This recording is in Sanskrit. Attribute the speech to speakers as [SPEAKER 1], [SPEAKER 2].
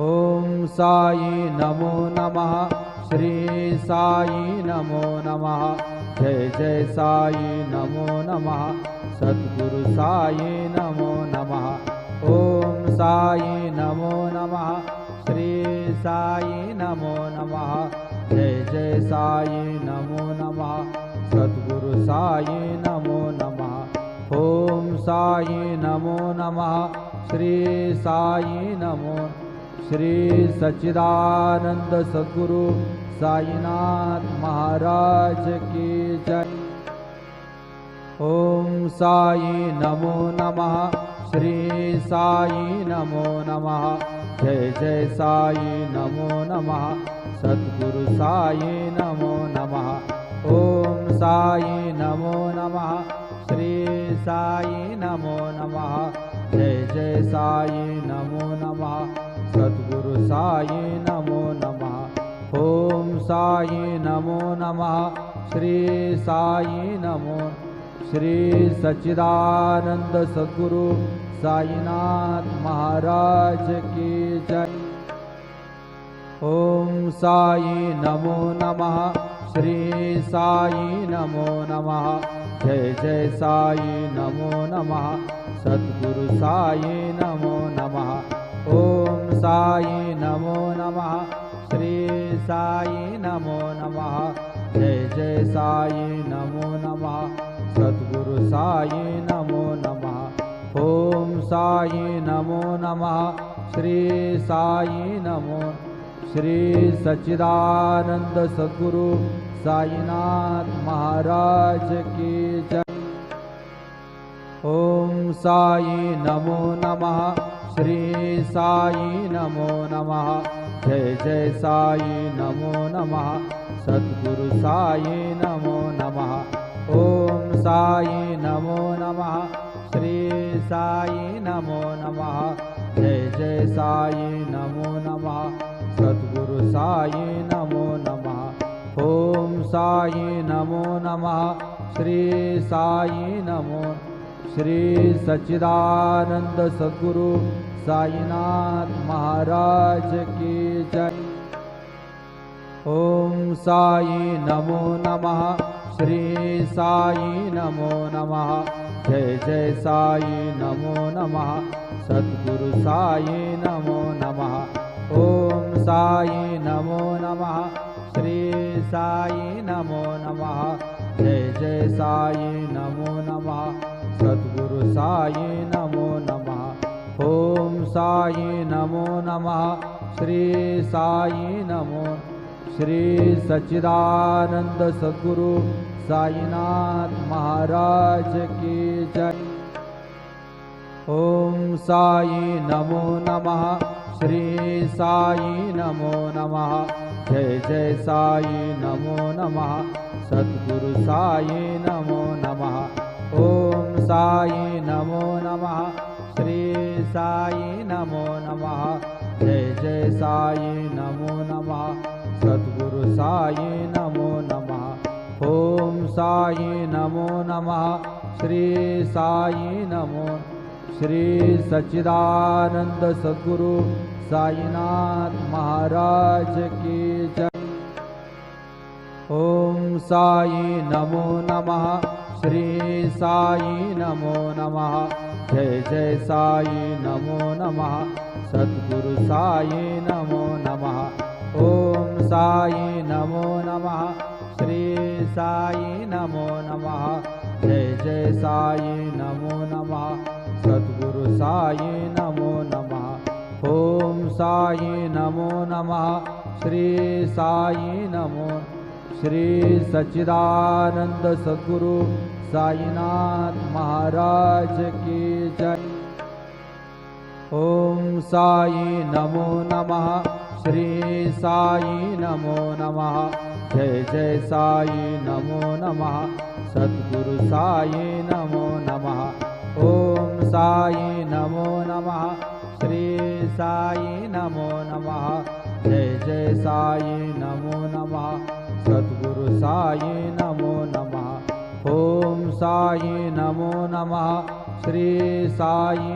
[SPEAKER 1] ओम साई नमो नमः। श्री साई नमो नमः। जय जय साई नमो नमः। सद्गुरु साई नमो नमः। ओम साई नमो नमः। श्री साई नमो नमः। जय जय साई नमो नमः। सद्गुरु साई नमो नमः। ओम साई नमो नमः। श्री साई नमो। श्री सच्चिदानंद सद्गुरु साईनाथ महाराज की जय। ओम साई नमो नमः। श्री साई नमो नमः। जय जय साई नमो नमः। सद्गुरु साई नमो नमः। ओम साई नमो नमः। श्री साई नमो नमः। जय जय साई नमो नमः। सद्गुरु साई नमो नमः। ओम साई नमो नमः। श्री साई नमो। श्री सच्चिदानंद सद्गुरु साईनाथ महाराज की जय। ओम साई नमो नमः। श्री साई नमो नमः। जय जय साई नमो नमः। सद्गुरु साई नमो नमः। ओम साई नमो नमः। श्री साई नमो नमः। जय जय साई नमो नमः। सद्गुरु साई नमो नमः। ओम साई नमो नमः। श्री साई नमो। श्री सच्चिदानंद सद्गुरु साईनाथ महाराज की जय। ओम साई नमो नमः। श्री साई नमो नमः। जय जय साई नमो नमः। सद्गुरु साई नमो नमः। ओम साई नमो नमः। श्री साई नमो नमः। जय जय साई नमो नमः। सद्गुरु साई नमो नमः। ओम साई नमो नमः। श्री साई नमो। श्री सच्चिदानंद सद्गुरु साईनाथ महाराज की जय। ओम साई नमो नमः। श्री साई नमो नमः। जय जय साई नमो नमः। सद्गुरु साई नमो नमः। ओम साई नमो नमः। श्री साई नमो नमः। जय जय साई नमो नमः। सद्गुरु साई नमो नमः। ओम साई नमो नमः। श्री साई नमो। श्री सच्चिदानंद सद्गुरु साईनाथ महाराज की जय। ओम साई नमो नमः। श्री साई नमो नमः। जय जय साई नमो नमः। सद्गुरु साई नमो नमः। ओम साई नमो नमः। श्री साई नमो नमः। जय जय साई नमो नमः। सद्गुरु साई नमो नमः। ओम साई नमो नमः। श्री साई नमो। श्री सच्चिदानंद सद्गुरु साईनाथ महाराज की जय। ओम साई नमो नमः। श्री साई नमो नमः। जय जय साई नमो नमः। सद्गुरु साई नमो नमः। ओम साई नमो नमः। श्री साई नमो नमः। जय जय साई नमो नमः। सद्गुरु साई नमो नमः। ओम साई नमो नमः। श्री साई नमो। श्री सच्चिदानंद सद्गुरु साईनाथ महाराज की जय। ओम साई नमो नमः। श्री साई नमो नमः। जय जय साई नमो नमः। सद्गुरु साई नमो नमः। ओम साई नमो नमः। श्री साई नमो नमः। जय जय साई नमो नमः। सद्गुरु साई नमो नमः। ओम साई नमो नमः। श्री साई